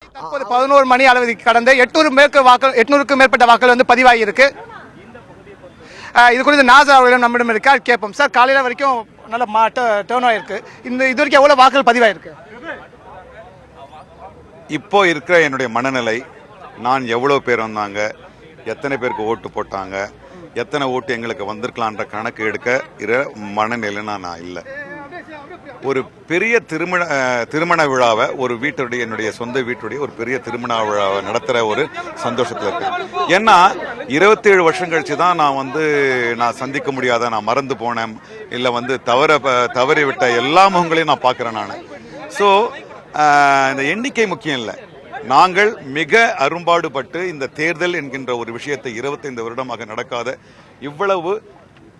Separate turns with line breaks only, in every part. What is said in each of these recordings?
தற்போது 11 மணி அளவு கடந்த 800க்கும் மேற்பட்ட வாக்குகள் வந்து பதிவாகி இருக்கு. இது குறித்து நாசர் அவர்களிடம் நம்மிடம் இருக்கா கேட்போம். சார், காலையில வரைக்கும் நல்ல டேர்ன் ஆயிருக்கு. இது வரைக்கும் எவ்வளவு வாக்குகள் பதிவாயிருக்கு?
இப்போ இருக்கிற என்னுடைய மனநிலை, நான் எவ்வளவு பேர் வந்தாங்க, எத்தனை பேருக்கு ஓட்டு போட்டாங்க, எத்தனை ஓட்டு எங்களுக்கு வந்திருக்கலான்ற கணக்கு எடுக்க மனநிலை நான் இல்லை. ஒரு பெரிய திருமண விழாவை ஒரு வீட்டுடைய, என்னுடைய சொந்த வீட்டுடைய ஒரு பெரிய திருமண விழாவை நடத்துகிற ஒரு சந்தோஷத்தில் இருக்கு. ஏன்னா 27 வருஷம் கழிச்சு தான் நான் சந்திக்க முடியாத, நான் மறந்து போனேன், இல்லை தவறிவிட்ட எல்லா முகங்களையும் நான் பார்க்குறேன் நான். ஸோ இந்த எண்ணிக்கை முக்கியம் இல்லை. நாங்கள் மிக அரும்பாடுபட்டு இந்த தேர்தல் என்கின்ற ஒரு விஷயத்தை 25 வருடமாக நடக்காத இவ்வளவு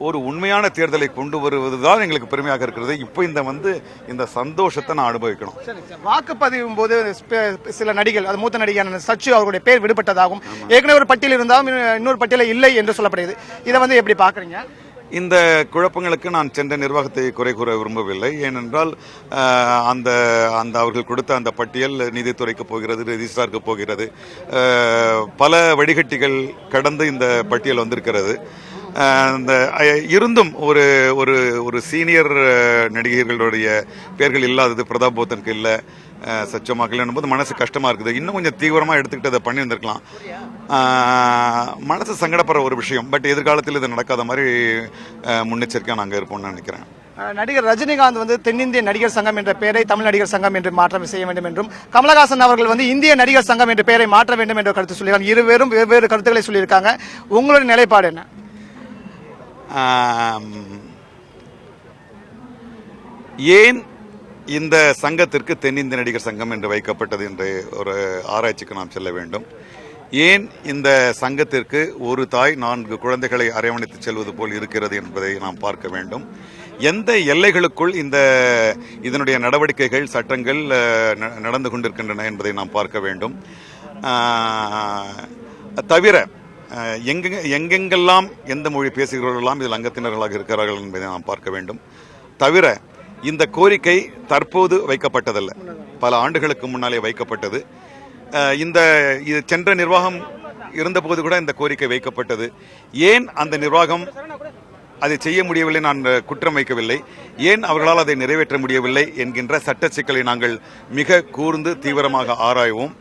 ஒரு உண்மையான தேர்தலை கொண்டு வருவதுதான் எங்களுக்கு பெருமையாக இருக்கிறது. இப்போ இந்த சந்தோஷத்தை நான் அனுபவிக்கணும்.
வாக்குப்பதிவும் போது சில நடிகர்கள், அது மூத்த நடிகர் சச்சு அவருடைய பேர் விடுபட்டதாகவும், ஏற்கனவே ஒரு பட்டியல் இருந்தாலும் இன்னொரு பட்டியல் இல்லை என்று சொல்லப்படுகிறது. இதை எப்படி பாக்குறீங்க?
இந்த குழப்பங்களுக்கு நான் சென்ற நிர்வாகத்தை குறை கூற விரும்பவில்லை. ஏனென்றால் அந்த அவர்கள் கொடுத்த அந்த பட்டியல் நீதித்துறைக்கு போகிறது, ரெஜிஸ்ட்ராருக்கு போகிறது. பல வடிகட்டிகள் கடந்து இந்த பட்டியல் வந்திருக்கிறது. இருந்தும் ஒரு ஒரு சீனியர் நடிகர்களுடைய பெயர்கள் இல்லாதது, பிரதாப் போத்தனுக்கு இல்லை, சச்சமாக்கல் என்னும்போது மனசு கஷ்டமா இருக்குது. இன்னும் கொஞ்சம் தீவிரமா எடுத்துக்கிட்டு அதை பண்ணி வந்திருக்கலாம். மனசு சங்கடப்படுற ஒரு விஷயம். பட் எதிர்காலத்தில் இது நடக்காத மாதிரி முன்னெச்சரிக்கையாக நாங்கள் இருப்போம்னு நினைக்கிறேன்.
நடிகர் ரஜினிகாந்த் தென்னிந்திய நடிகர் சங்கம் என்ற பெயரை தமிழ் நடிகர் சங்கம் என்று மாற்றம் செய்ய வேண்டும் என்றும், கமலஹாசன் அவர்கள் இந்திய நடிகர் சங்கம் என்ற பெயரை மாற்ற வேண்டும் என்ற கருத்து சொல்லியிருக்காங்க. இருவரும் வெவ்வேறு கருத்துக்களை சொல்லியிருக்காங்க. உங்களுடைய நிலைப்பாடு என்ன?
ஏன் இந்த சங்கத்திற்கு தென்னிந்திய நடிகர் சங்கம் என்று வைக்கப்பட்டது என்ற ஒரு ஆராய்ச்சிக்கு நாம் செல்ல வேண்டும். ஏன் இந்த சங்கத்திற்கு ஒரு தாய் 4 குழந்தைகளை அரவணைத்து செல்வது போல் இருக்கிறது என்பதை நாம் பார்க்க வேண்டும். எந்த எல்லைகளுக்குள் இதனுடைய நடவடிக்கைகள், சட்டங்கள் நடந்து கொண்டிருக்கின்றன என்பதை நாம் பார்க்க வேண்டும். தவிர எங்கெங்கெல்லாம் எந்த மொழி பேசுகிறவர்களெல்லாம் இதில் அங்கத்தினர்களாக இருக்கிறார்கள் என்பதை நாம் பார்க்க வேண்டும். தவிர இந்த கோரிக்கை தற்போது வைக்கப்பட்டதல்ல, பல ஆண்டுகளுக்கு முன்னாலே வைக்கப்பட்டது. இது சென்ற நிர்வாகம் இருந்தபோது கூட இந்த கோரிக்கை வைக்கப்பட்டது. ஏன் அந்த நிர்வாகம் அதை செய்ய முடியவில்லை நான் குற்றம் வைக்கவில்லை. ஏன் அவர்களால் அதை நிறைவேற்ற முடியவில்லை என்கின்ற சட்ட சிக்கலை நாங்கள் மிக கூர்ந்து தீவிரமாக ஆராய்வோம்.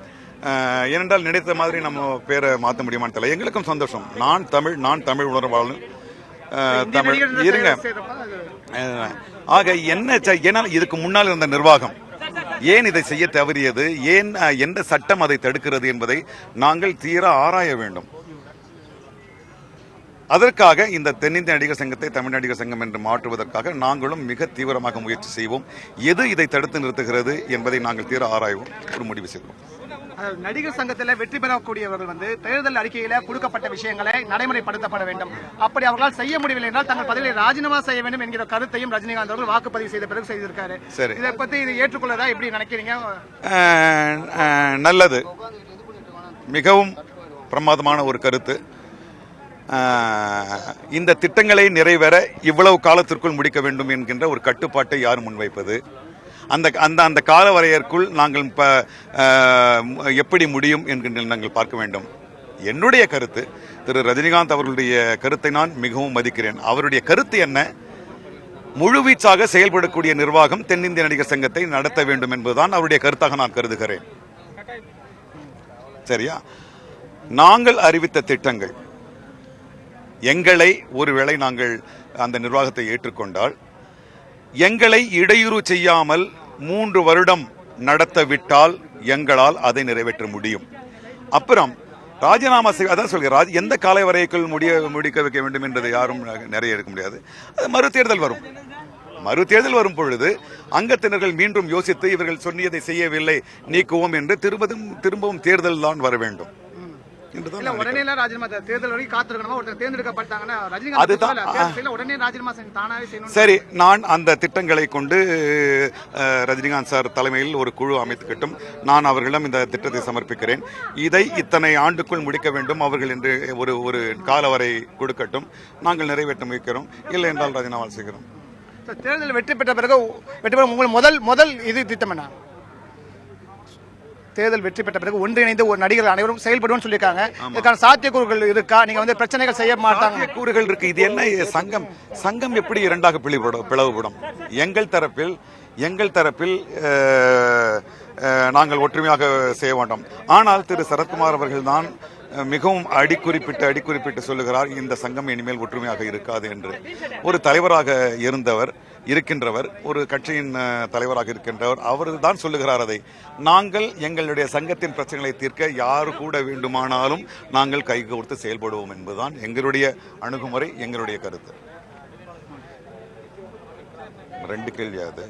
ஏனென்றால் நினைத்த மாதிரி நம்ம பேரை மாற்ற முடியுமான்னு தெரியல. எங்களுக்கும் சந்தோஷம். நான் தமிழ் உணர்வாளன், தமிழ் இருங்க. ஆக ஏன்னா இதுக்கு முன்னால் இருந்த நிர்வாகம் ஏன் இதை செய்ய தவறியது, ஏன் எந்த சட்டம் அதை தடுக்கிறது என்பதை நாங்கள் தீர ஆராய வேண்டும். அதற்காக இந்த தென்னிந்திய நடிகர் சங்கத்தை தமிழ் நடிகர் சங்கம் என்று மாற்றுவதற்காக நாங்களும் மிக தீவிரமாக முயற்சி செய்வோம். எது இதை தடுத்து நிறுத்துகிறது என்பதை நாங்கள் தீர ஆராய்வோம், ஒரு முடிவு செய்வோம்.
நடிகர் சங்கத்தில் வெற்றி பெறக்கூடியவர்கள் தேர்தல் அறிக்கையில கொடுக்கப்பட்ட விஷயங்களை நடைமுறைப்படுத்தப்பட வேண்டும். அப்படி அவர்களால் செய்ய முடியவில்லை என்றால் தங்கள் பதவியை ராஜினாமா செய்ய வேண்டும் என்கிற கருத்தையும் ரஜினிகாந்த் அவர்கள் வாக்குப்பதிவு செய்த பிறகு செய்திருக்காரு. இதை பத்தி இதை ஏற்றுக்கொள்ளதா எப்படி நினைக்கிறீங்க?
நல்லது, மிகவும் பிரமாதமான ஒரு கருத்து. இந்த திட்டங்களை நிறைவேற இவ்வளவு காலத்திற்குள் முடிக்க வேண்டும் என்கின்ற ஒரு கட்டுப்பாட்டை யார் முன்வைப்பது? அந்த கால வரையற்குள் நாங்கள் எப்படி முடியும் என்கின்ற நாங்கள் பார்க்க வேண்டும். என்னுடைய கருத்து, திரு ரஜினிகாந்த் அவர்களுடைய கருத்தை நான் மிகவும் மதிக்கிறேன். அவருடைய கருத்து என்ன? முழுவீச்சாக செயல்படக்கூடிய நிர்வாகம் தென்னிந்திய நடிகர் சங்கத்தை நடத்த வேண்டும் என்பதுதான் அவருடைய கருத்தாக நான் கருதுகிறேன். சரியா? நாங்கள் அறிவித்த திட்டங்கள், எங்களை ஒருவேளை நாங்கள் அந்த நிர்வாகத்தை ஏற்றுக்கொண்டால், எங்களை இடையூறு செய்யாமல் 3 வருடம் நடத்த விட்டால் எங்களால் அதை நிறைவேற்ற முடியும். அப்புறம் ராஜினாமா அதான் சொல்கிறேன், எந்த கால வரைக்குள் முடிக்க வைக்க வேண்டும் என்பதை யாரும் நிறைய எடுக்க முடியாது. அது மறுதேர்தல் வரும் பொழுது அங்கத்தினர்கள் மீண்டும் யோசித்து இவர்கள் சொன்னியதை செய்யவில்லை, நீக்குவோம் என்று திரும்பவும் தேர்தல் தான் வர வேண்டும். சரி, நான் அந்த திட்டங்களை கொண்டு ரஜினிகாந்த் சார் தலைமையில் ஒரு குழு அமைத்துக்கட்டும். நான் அவர்களிடம் இந்த திட்டத்தை சமர்ப்பிக்கிறேன். இதை இத்தனை ஆண்டுக்குள் முடிக்க வேண்டும் அவர்கள் என்று ஒரு காலவரை கொடுக்கட்டும். நாங்கள் நிறைவேற்ற முயற்சிக்கிறோம். இல்லை என்றால் ராஜினாமா செய்கிறோம்.
தேர்தல் வெற்றி பெற்ற பிறகு முதல் இது திட்டம் என்ன? தேர்தல் வெற்றி பெற்ற பிறகு ஒன்றிணைந்து ஒரு நடிகர்கள் அனைவரும் செயல்படுவோம்னு சொல்லியிருக்காங்க. இதுக்கான சாத்தியக்கூறுகள் இருக்கா? நீங்க வந்து பிரச்சனைகள் செய்ய மாட்டாங்க.
கூறுகள் இருக்கு. இது என்ன சங்கம் எப்படி இரண்டாக பிளவுபடும்? எங்கள் தரப்பில் நாங்கள் ஒற்றுமையாக செய்ய மாட்டோம். ஆனால் திரு சரத்குமார் அவர்கள் தான் மிகவும் அடிக்குறிப்பிட்டு சொல்லுகிறார், இந்த சங்கம் இனிமேல் ஒற்றுமையாக இருக்காது என்று. ஒரு தலைவராக இருக்கின்றவர், ஒரு கட்சியின் தலைவராக இருக்கின்றவர், அவர் தான் சொல்லுகிறார் அதை. நாங்கள் எங்களுடைய சங்கத்தின் பிரச்சனைகளை தீர்க்க யாரு கூட வேண்டுமானாலும் நாங்கள் கைகோர்த்து செயல்படுவோம் என்பதுதான் எங்களுடைய அணுகுமுறை, எங்களுடைய கருத்து. 2 கேள்வி அது.